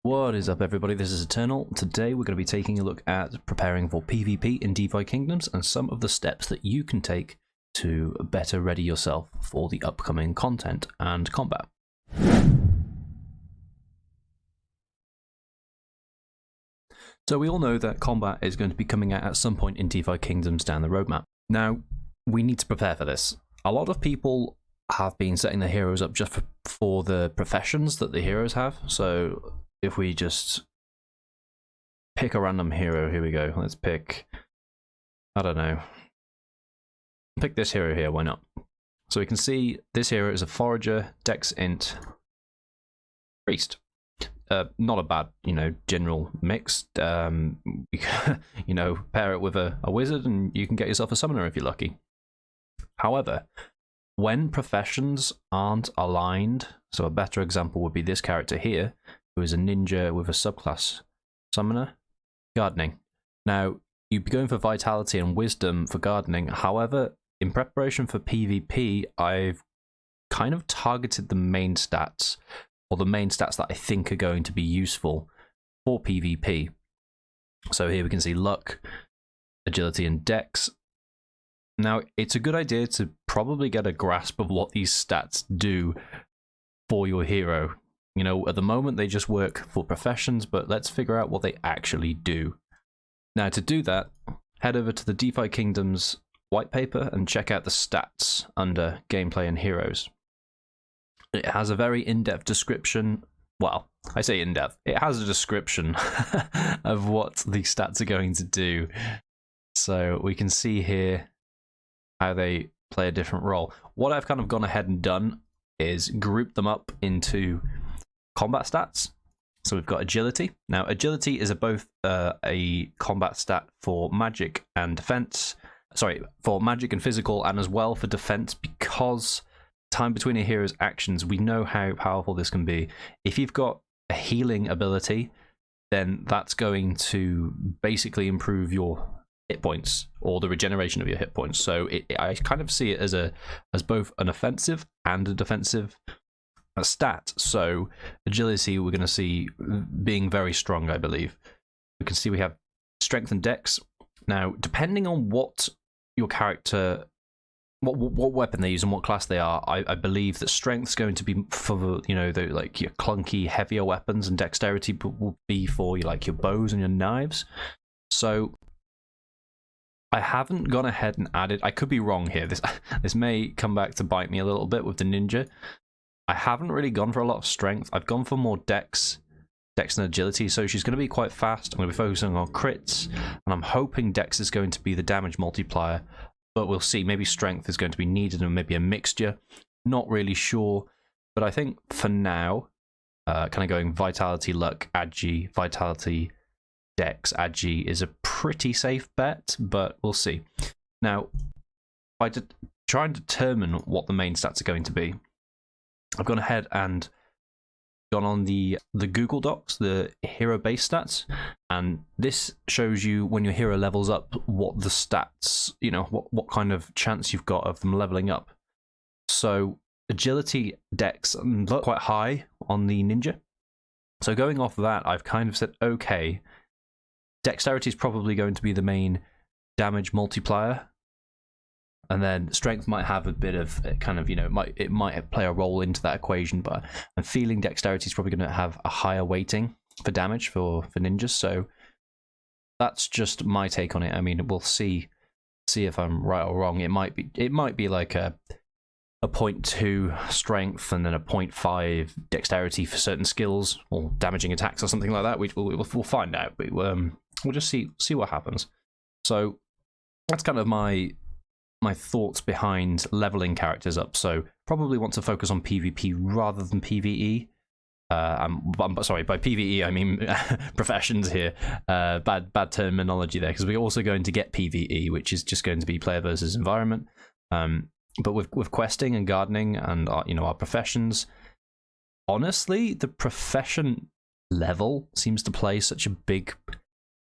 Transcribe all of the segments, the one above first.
What is up, everybody? This is Eternal. Today we're going to be taking a look at preparing for PvP in Defi Kingdoms and some of the steps that you can take to better ready yourself for the upcoming content and combat. So we all know that combat is going to be coming out at some point in DeFi Kingdoms down the roadmap. Now, we need to prepare for this. A lot of people have been setting their heroes up just for the professions that the heroes have. So if we just pick a random hero, here we go. Let's pick, I don't know, pick this hero here, why not? So we can see this hero is a forager, dex int, priest. Not a bad, general mix. Pair it with a wizard and you can get yourself a summoner if you're lucky. However, when professions aren't aligned, so a better example would be this character here, who is a ninja with a subclass summoner, gardening. Now, you'd be going for vitality and wisdom for gardening. However, in preparation for PvP, I've kind of targeted the main stats, or the main stats that I think are going to be useful for PvP. So here we can see luck, agility, and dex. Now, it's a good idea to probably get a grasp of what these stats do for your hero. At the moment they just work for professions, but let's figure out what they actually do. Now, to do that, head over to the DeFi Kingdoms white paper and check out the stats under gameplay and heroes. It has a very in-depth description. Well, I say in-depth. It has a description of what the stats are going to do. So we can see here how they play a different role. What I've kind of gone ahead and done is group them up into combat stats. So we've got agility. Now, agility is both a combat stat for magic and defense. Sorry, for magic and physical, and as well for defense, because time between a hero's actions, we know how powerful this can be. If you've got a healing ability, then that's going to basically improve your hit points or the regeneration of your hit points. So I kind of see it as both an offensive and a defensive stat. So agility we're going to see being very strong, I believe. We can see we have strength and dex. Now, depending on what your character, what weapon they use and what class they are, I believe that strength's going to be for your clunky, heavier weapons, and dexterity will be for your bows and your knives. So I haven't gone ahead and added. I could be wrong here. This may come back to bite me a little bit with the ninja. I haven't really gone for a lot of strength. I've gone for more dex and agility. So she's going to be quite fast. I'm going to be focusing on crits, and I'm hoping dex is going to be the damage multiplier. But we'll see. Maybe strength is going to be needed, and maybe a mixture. Not really sure. But I think for now, kind of going vitality, luck, agi, vitality, dex, agi is a pretty safe bet, but we'll see. Now, if I try and determine what the main stats are going to be, I've gone ahead and gone on the Google Docs, the hero base stats, and this shows you when your hero levels up what the stats, what kind of chance you've got of them leveling up. So agility, dex, look quite high on the ninja. So going off that, I've kind of said, okay, dexterity is probably going to be the main damage multiplier, and then strength might have a bit of kind of, it might play a role into that equation, but I'm feeling dexterity is probably going to have a higher weighting for damage for ninjas. So that's just my take on it. I mean, we'll see if I'm right or wrong. It might be like a 0.2 strength and then a 0.5 dexterity for certain skills or damaging attacks or something like that. We'll find out. We'll just see what happens. So that's kind of my thoughts behind leveling characters up. So probably want to focus on PvP rather than PvE. Sorry, by PvE I mean professions here. Bad terminology there, because we're also going to get PvE, which is just going to be player versus environment. But with questing and gardening and our professions, honestly, the profession level seems to play such a big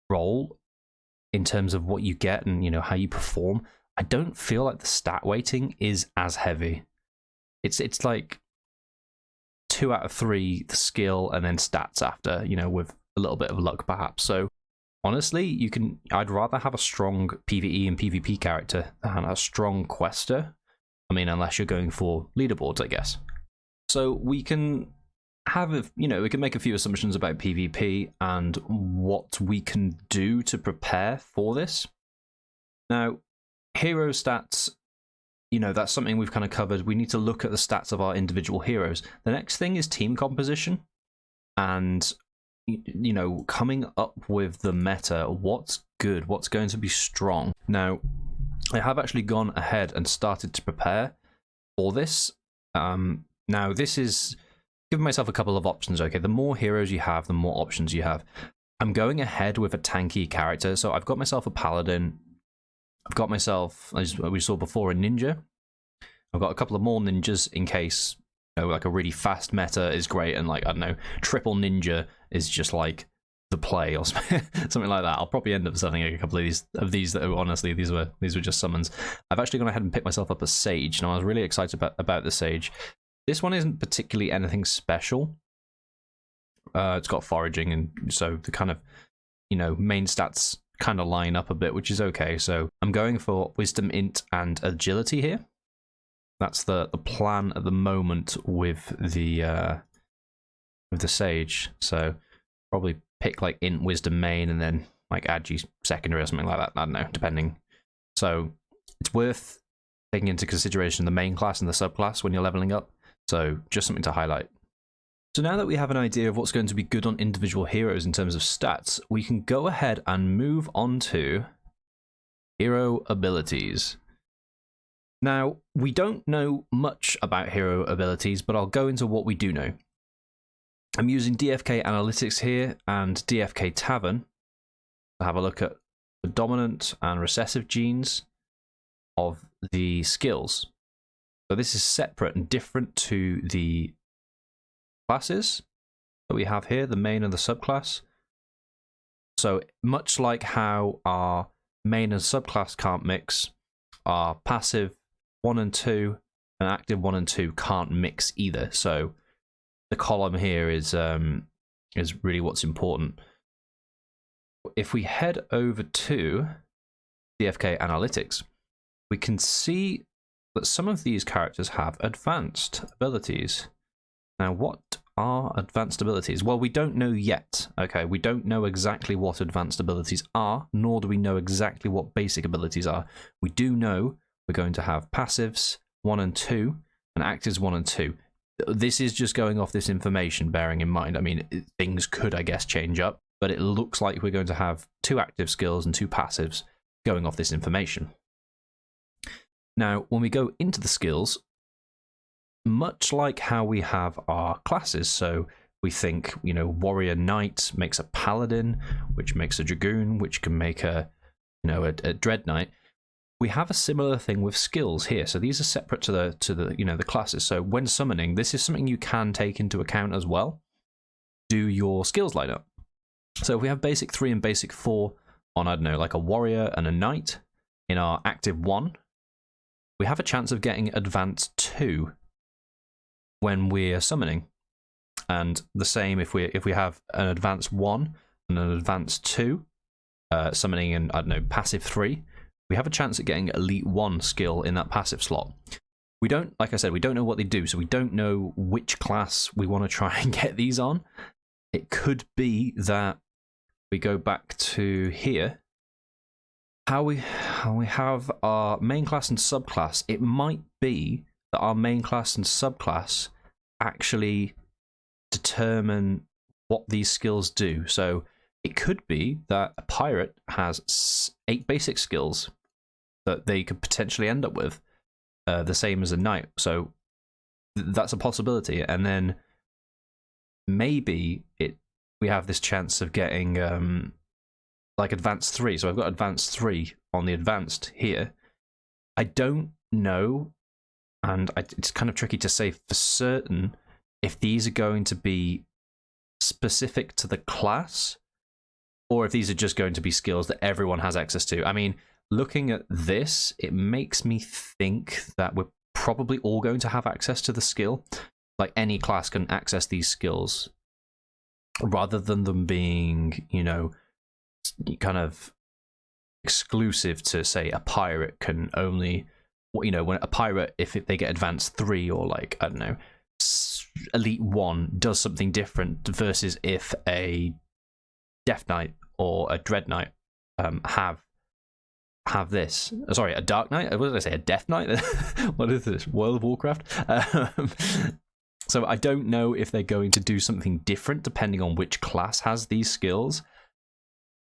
role in terms of what you get and how you perform. I don't feel like the stat weighting is as heavy. It's like 2 out of 3 the skill, and then stats after, you know, with a little bit of luck perhaps. So honestly, I'd rather have a strong PvE and PvP character than a strong quester. I mean, unless you're going for leaderboards, I guess. So we can have, you know, we can make a few assumptions about PvP and what we can do to prepare for this. Now, hero stats, you know, that's something we've kind of covered. We need to look at the stats of our individual heroes. The next thing is team composition and, you know, coming up with the meta. What's good? What's going to be strong? Now, I have actually gone ahead and started to prepare for this. Now, this is giving myself a couple of options. Okay, the more heroes you have, the more options you have. I'm going ahead with a tanky character. So I've got myself a paladin. I've got myself, as we saw before, a ninja. I've got a couple of more ninjas in case, you know, like a really fast meta is great, and like, I don't know, triple ninja is just like the play or something like that. I'll probably end up selling a couple of these that are, honestly, these were just summons. I've actually gone ahead and picked myself up a sage. Now, I was really excited about the sage. This one isn't particularly anything special. It's got foraging, and so the kind of, you know, main stats kind of line up a bit, which is okay. So I'm going for wisdom, int, and agility here. That's the plan at the moment with the sage. So probably pick like int, wisdom main, and then like agi secondary or something like that. I don't know, depending. So it's worth taking into consideration the main class and the subclass when you're leveling up. So just something to highlight. So now that we have an idea of what's going to be good on individual heroes in terms of stats, we can go ahead and move on to hero abilities. Now, we don't know much about hero abilities, but I'll go into what we do know. I'm using DFK Analytics here and DFK Tavern to have a look at the dominant and recessive genes of the skills. So this is separate and different to the classes that we have here, the main and the subclass. So much like how our main and subclass can't mix, our passive 1 and 2 and active 1 and 2 can't mix either. So the column here is really what's important. If we head over to DFK Analytics, we can see that some of these characters have advanced abilities. Now, what are advanced abilities? Well, we don't know yet. Okay, we don't know exactly what advanced abilities are, nor do we know exactly what basic abilities are. We do know we're going to have passives 1 and 2 and actives 1 and 2. This is just going off this information, bearing in mind. I mean, things could, I guess, change up, but it looks like we're going to have 2 active skills and 2 passives going off this information. Now, when we go into the skills, much like how we have our classes, so we think, you know, warrior knight makes a paladin, which makes a dragoon, which can make a, you know, a dread knight. We have a similar thing with skills here. So these are separate to the you know, the classes. So when summoning, this is something you can take into account as well. Do your skills line up? So if we have basic 3 and basic 4 on, I don't know, like a warrior and a knight in our active 1, we have a chance of getting advanced 2 when we're summoning. And the same if we have an advanced 1 and an advanced 2, summoning in, I don't know, passive 3, we have a chance at getting elite 1 skill in that passive slot. We don't, like I said, we don't know what they do, so we don't know which class we want to try and get these on. It could be that we go back to here, how we have our main class and subclass. It might be that our main class and subclass actually determine what these skills do. So it could be that a pirate has 8 basic skills that they could potentially end up with, the same as a knight. So that's a possibility. And then maybe we have this chance of getting like advanced 3. So I've got advanced 3 on the advanced here. I don't know, and it's kind of tricky to say for certain if these are going to be specific to the class, or if these are just going to be skills that everyone has access to. I mean, looking at this, it makes me think that we're probably all going to have access to the skill. like any class can access these skills, rather than them being, you know, kind of exclusive to, say, a pirate can only, you know, when a pirate, if they get advanced 3 or like, I don't know, elite 1 does something different versus if a Death Knight or a Dread Knight have this. Sorry, a Dark Knight? What did I say? A Death Knight? What is this? World of Warcraft? So I don't know if they're going to do something different depending on which class has these skills.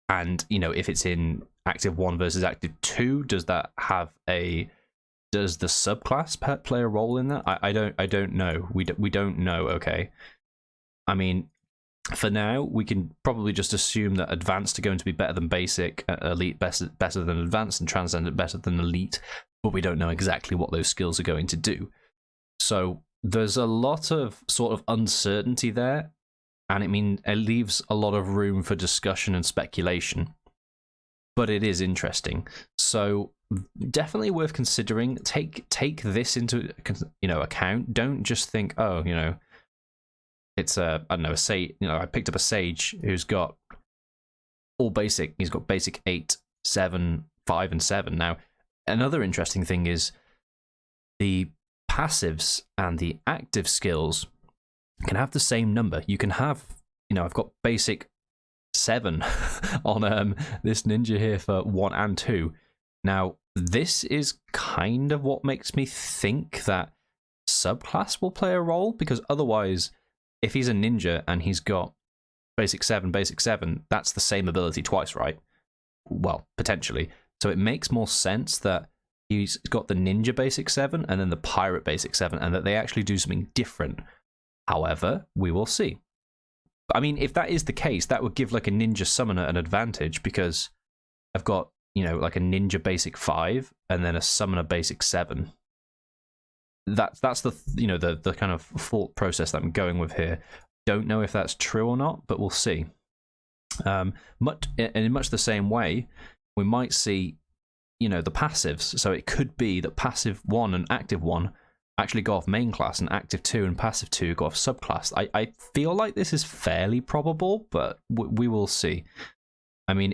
And, you know, if it's in active 1 versus active 2, does the subclass play a role in that? I don't know. We don't know, okay? I mean, for now, we can probably just assume that advanced are going to be better than basic, elite better than advanced, and transcendent better than elite, but we don't know exactly what those skills are going to do. So there's a lot of sort of uncertainty there, and it leaves a lot of room for discussion and speculation. But it is interesting. So definitely worth considering. Take this into, you know, account. Don't just think, oh, you know, it's I don't know, a sage. You know, I picked up a sage who's got all basic. He's got basic 8, 7, 5, and 7. Now, another interesting thing is the passives and the active skills can have the same number. You can have, you know, I've got basic 7 on this ninja here for 1 and 2. Now, this is kind of what makes me think that subclass will play a role, because otherwise, if he's a ninja and he's got basic 7, that's the same ability twice, right? Well, potentially. So it makes more sense that he's got the ninja basic 7 and then the pirate basic 7, and that they actually do something different. However, we will see. I mean, if that is the case, that would give like a ninja summoner an advantage, because I've got, you know, like a ninja basic 5 and then a summoner basic 7. That's the, you know, the kind of thought process that I'm going with here. Don't know if that's true or not, but we'll see. In much the same way, we might see, you know, the passives. So it could be that passive 1 and active 1 actually go off main class, and active 2 and passive 2 go off subclass. I feel like this is fairly probable, but we will see. I mean,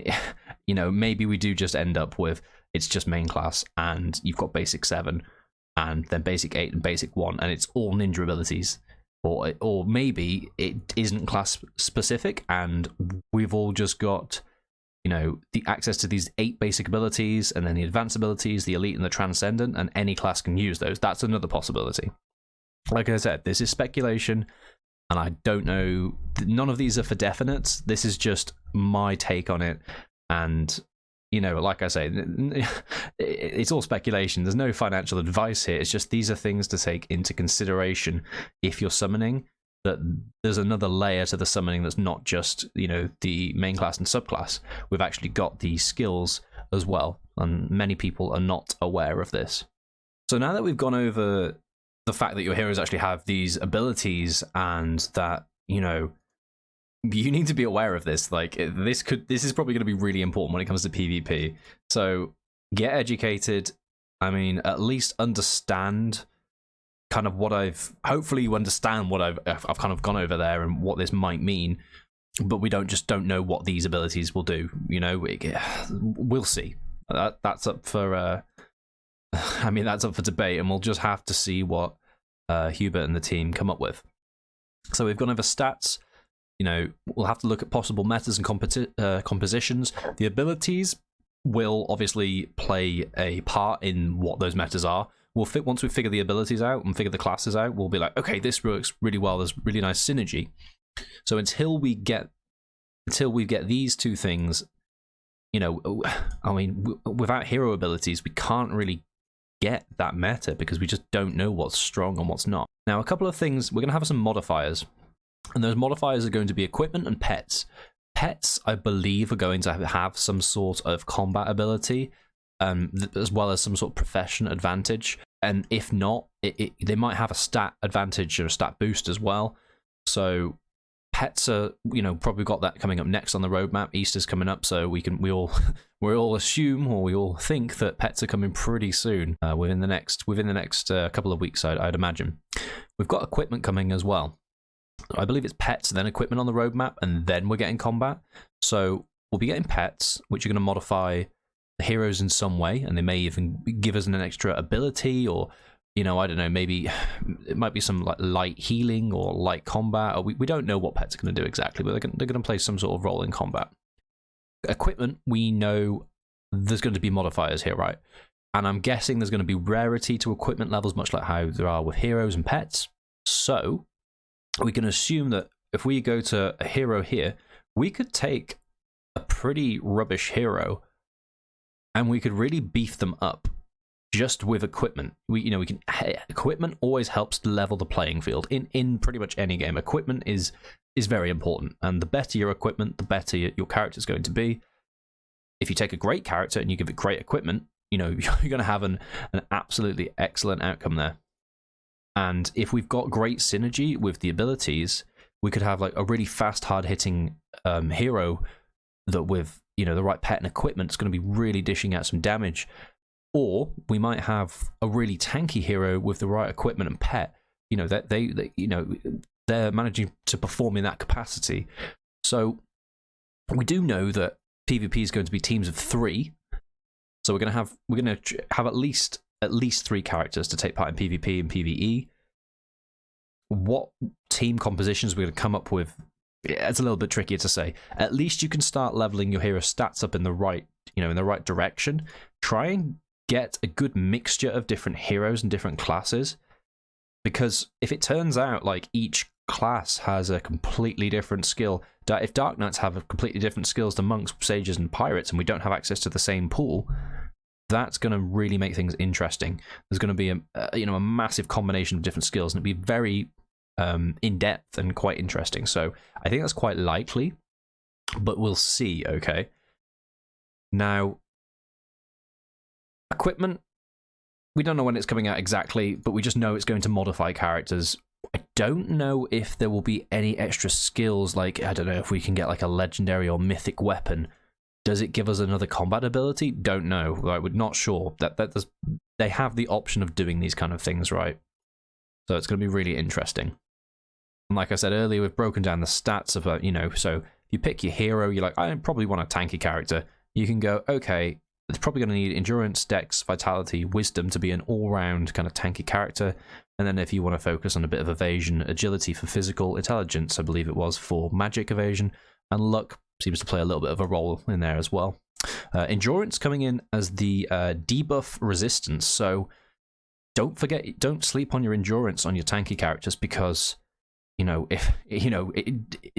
you know, maybe we do just end up with it's just main class and you've got basic 7 and then basic 8 and basic 1 and it's all ninja abilities. Or maybe it isn't class specific and we've all just got, you know, the access to these 8 basic abilities and then the advanced abilities, the elite and the transcendent, and any class can use those. That's another possibility. Like I said, this is speculation and I don't know. None of these are for definites. This is just my take on it. And, you know, like I say, it's all speculation. There's no financial advice here. It's just these are things to take into consideration if you're summoning, that there's another layer to the summoning that's not just, you know, the main class and subclass. We've actually got the skills as well, and many people are not aware of this. So now that we've gone over the fact that your heroes actually have these abilities and that, you know, you need to be aware of this. Like, this is probably going to be really important when it comes to PvP. So get educated. I mean, at least understand kind of what hopefully you understand what I've kind of gone over there and what this might mean, but we don't know what these abilities will do. You know, we'll see. That's up for I mean, that's up for debate, and we'll just have to see what Hubert and the team come up with. So we've gone over stats. You know, we'll have to look at possible metas and compositions. The abilities will obviously play a part in what those metas are. Once we figure the abilities out and figure the classes out, we'll be like, okay, this works really well. There's really nice synergy. So until we get these two things, you know, I mean, without hero abilities, we can't really get that meta because we just don't know what's strong and what's not. Now, a couple of things, we're going to have some modifiers, and those modifiers are going to be equipment and pets. Pets, I believe, are going to have some sort of combat ability, as well as some sort of profession advantage. And if not, they might have a stat advantage or a stat boost as well. So pets are, you know, probably got that coming up next on the roadmap. Easter's coming up, so we all assume, or we all think, that pets are coming pretty soon, within the next couple of weeks, I'd imagine. we've got equipment coming as well. I believe it's pets, then equipment on the roadmap, and then we're getting combat. So we'll be getting pets, which are going to modify the heroes in some way, and they may even give us an extra ability, or, you know, I don't know, maybe it might be some like light healing or light combat, or we don't know what pets are going to do exactly, but they're going to play some sort of role in combat. Equipment, we know there's going to be modifiers here, right? And I'm guessing there's going to be rarity to equipment levels, much like how there are with heroes and pets. So we can assume that if we go to a hero here, we could take a pretty rubbish hero and we could really beef them up just with equipment. Equipment always helps to level the playing field in pretty much any game. Equipment is very important, and the better your equipment, the better your character is going to be. If you take a great character and you give it great equipment, you know, you're going to have an absolutely excellent outcome there. And if we've got great synergy with the abilities, we could have like a really fast, hard-hitting hero that with, you know, the right pet and equipment is going to be really dishing out some damage. Or we might have a really tanky hero with the right equipment and pet, you know, that they you know, they're managing to perform in that capacity. So we do know that PvP is going to be teams of 3. So we're going to have at least 3 characters to take part in PvP and PvE. What team compositions we're going to come up with, it's a little bit trickier to say. At least you can start leveling your hero stats up in the right direction. Try and get a good mixture of different heroes and different classes, because if it turns out like each class has a completely different skill, if Dark Knights have completely different skills to monks, sages, and pirates, and we don't have access to the same pool, that's going to really make things interesting. There's going to be a massive combination of different skills, and it'd be very in depth and quite interesting. So I think that's quite likely, but we'll see. Okay. Now, equipment, we don't know when it's coming out exactly, but we just know it's going to modify characters. I don't know if there will be any extra skills, like, I don't know if we can get like a legendary or mythic weapon. Does it give us another combat ability? Don't know. We're not sure. They have the option of doing these kind of things, right? So it's going to be really interesting. And like I said earlier, we've broken down the stats of, so if you pick your hero, you're like, I probably want a tanky character. You can go, okay, it's probably going to need endurance, dex, vitality, wisdom to be an all-round kind of tanky character. And then if you want to focus on a bit of evasion, agility for physical, intelligence, I believe it was, for magic evasion, and luck seems to play a little bit of a role in there as well. Endurance coming in as the debuff resistance. So don't sleep on your endurance on your tanky characters, because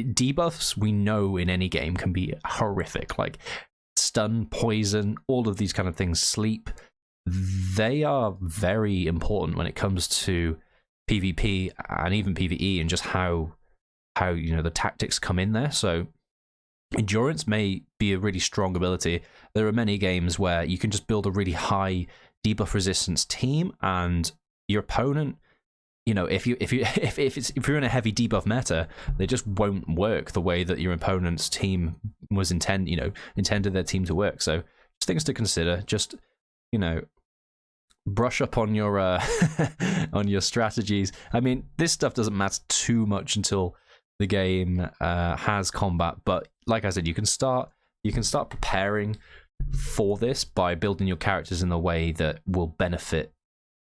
debuffs, we know in any game, can be horrific. Like stun, poison, all of these kind of things, sleep. They are very important when it comes to PvP and even PvE, and just how the tactics come in there. So endurance may be a really strong ability. There are many games where you can just build a really high debuff resistance team, and your opponent, if you're in a heavy debuff meta, they just won't work the way that your opponent's team was intended their team to work. So just things to consider. Just brush up on your on your strategies. I mean, this stuff doesn't matter too much until the game has combat, but like I said, you can start preparing for this by building your characters in a way that will benefit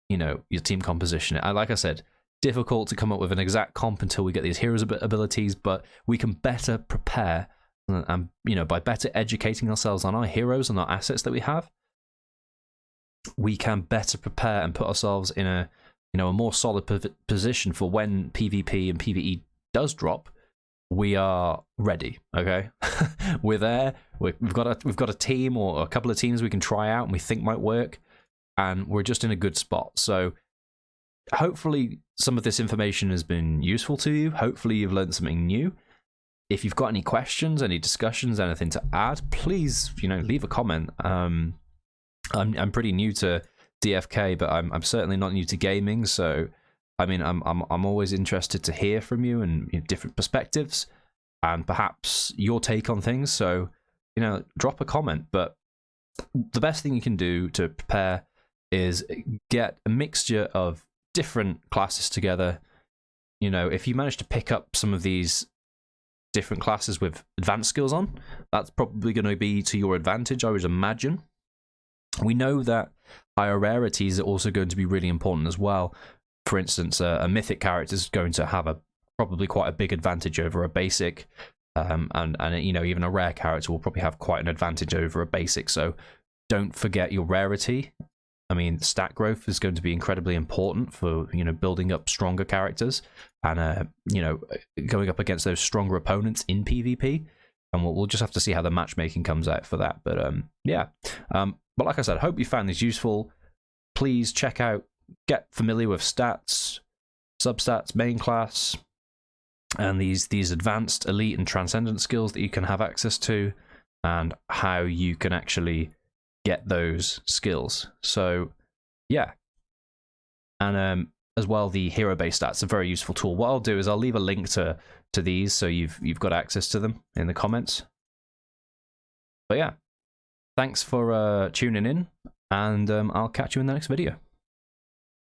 your team composition. And like I said, difficult to come up with an exact comp until we get these heroes abilities, but we can better prepare, and by better educating ourselves on our heroes and our assets that we have, we can better prepare and put ourselves in a more solid position for when PvP and PvE does drop. We are ready. Okay. We're there. We've got a team or a couple of teams we can try out and we think might work, and we're just in a good spot. So hopefully some of this information has been useful to you. Hopefully you've learned something new. If you've got any questions, any discussions, anything to add, please leave a comment. I'm pretty new to DFK, but I'm certainly not new to gaming. So I mean, I'm always interested to hear from you and different perspectives and perhaps your take on things. So drop a comment. But the best thing you can do to prepare is get a mixture of different classes together, you know, if you manage to pick up some of these different classes with advanced skills on, that's probably going to be to your advantage, I would imagine. We know that higher rarities are also going to be really important as well. For instance, a mythic character is going to have probably quite a big advantage over a basic, and you know, even a rare character will probably have quite an advantage over a basic. So don't forget your rarity. I mean, stat growth is going to be incredibly important for, you know, building up stronger characters and you know, going up against those stronger opponents in PvP. And we'll just have to see how the matchmaking comes out for that. But yeah. But like I said, I hope you found this useful. Please check out, get familiar with stats, substats, main class, and these advanced, elite, and transcendent skills that you can have access to, and how you can actually get those skills. So yeah. And as well, the hero-based stats are a very useful tool. What I'll do is I'll leave a link to these so you've got access to them in the comments. But yeah, thanks for tuning in, and I'll catch you in the next video.